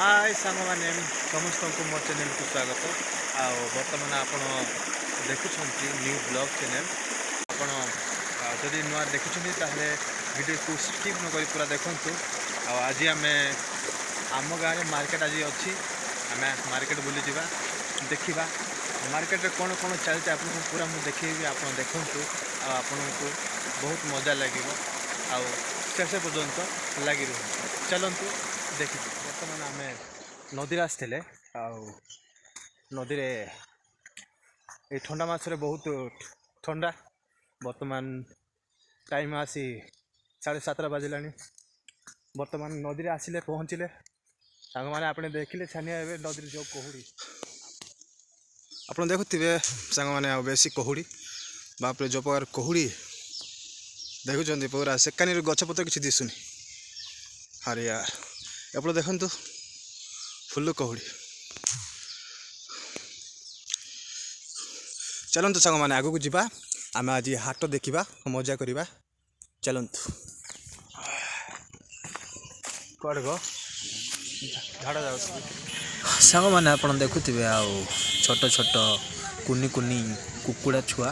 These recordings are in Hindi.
हाय सांग मैंने समस्त को मो चैनल को स्वागत बर्तमान आपण देखुं न्यू ब्लॉग चैनल आपड़ी नुआ देखुं वीडियो को स्किप न कर पूरा देखु आज आम आम गाँव में मार्केट आज अच्छी आम मार्केट बुली जा देखा मार्केट में कौन कौन चलती आपको पूरा मुझे देखी आप देखूँ आपन को बहुत मजा लगे शेष पर्यंत लगी रही चलतु देखी बर्तमान आम नदी आसते नदी ये ठंडा मसरे बहुत ठंडा बर्तमान टाइम आसी 7:30 बाजिला बर्तमान नदी आसिले पहुँचले सांग मैंने आपने देखिले छानिया नदी जो कुहुड़ी आप देखुवे सांग मैंने बेसी कुहुड़ी बापरे जो प्रकार कुहुड़ी देखुं पूरा सेकानी गछपत्र किसी दिशुनी अरे यार एपटे देखु फुल कुहुड़ी चलतु सांग मैंने आगू जावा आम आज हाट देखा मजा करवा चलतु कौड़ गो झाड़ जा सांग मैंने आप देखुवे छोट छोट कुनी कुनी कुकुड़ा छुआ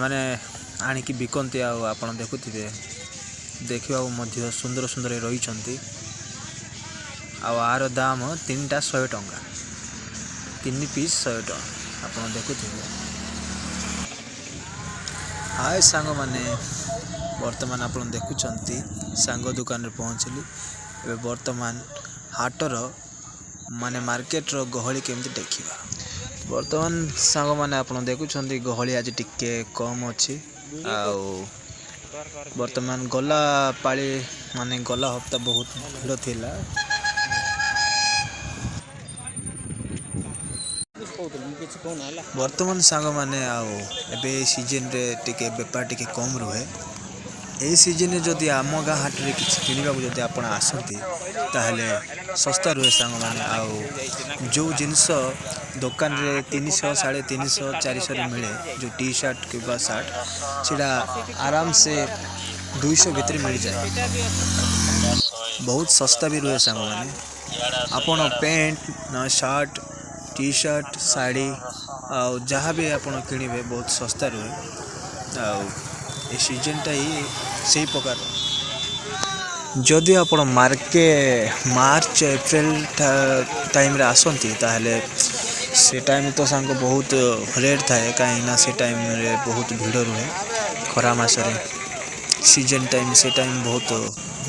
मैंने आणिकी बिकती आप देखुवे देखा सुंदर सुंदर रही आर दाम 3टा 100 टंका 3 पीस 100 टंका आप देखुवे हाय सांग मैंने बर्तमान आप देखुं सांग दुकान रे पहुँचली ए बर्तमान हाटर माने मार्केट रो गहली केमती देखा बर्तमान सांग मैंने आप देखुं गहली आज टिके कम अच्छी बर्तमान गला पाली माने गला हफ्ता बहुत भीड़ थिला बर्तमान सांग मैंने आबे सीजन रे टिके बेपार टिके कम रुहे यही सीजन में जदि आम गाँ हाट में किसी किणवाक आप आसती ताहले सस्ता रुहे सांग मैंने जो जिनस दुकान रे 300 350 400 मिले जो टी शर्ट कि सार्ट सीटा आराम से 200 भितर मिल जाए बहुत सस्ता भी रुहे सांग मैंने आपन पैंट न शर्ट टी शर्ट साड़ी जहाँ भी आप किणवे बहुत सस्ता रुहे सीजनटा ही से प्रकार जदि आप मार्च एप्रिल टाइम रे आसती ताहले से टाइम तो सांग बहुत रेट थाए कहीं से टाइम रे बहुत भीड़ रुहे खरा मासरे सीजन टाइम से टाइम बहुत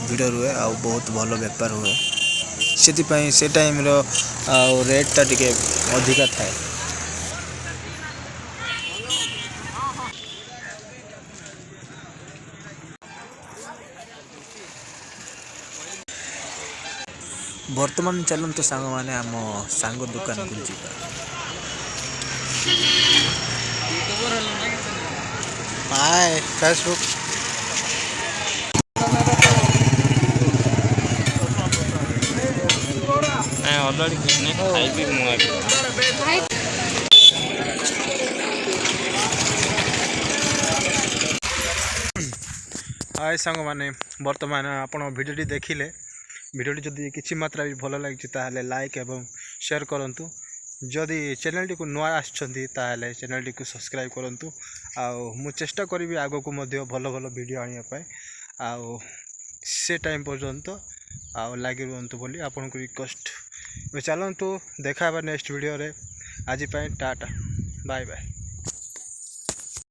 भीड़ रुहे आ बहुत भल बेपार हुए से टाइम रो रेटटा टिके अधिका थाए बर्तमान चलते सांग मैंने आम सांग दुकान को जीवा हाय फेसबुक हाय सांग मैंने बर्तमान आप भिडियो देखिले भिडियोटी जदि किसी मात्रा भी भल लगी ताहले लाइक एवं शेयर करूँ जदि चैनल टी को नुआ आसछंती चैनल को सब्सक्राइब करूँ मु चेष्टा करी आग को भल भल वीडियो आने से टाइम पर्यंत लगी रुहतु बोली आपन को रिक्वेस्ट चलतु देखा नेक्स्ट वीडियो रे आज टाटा बाय बाय।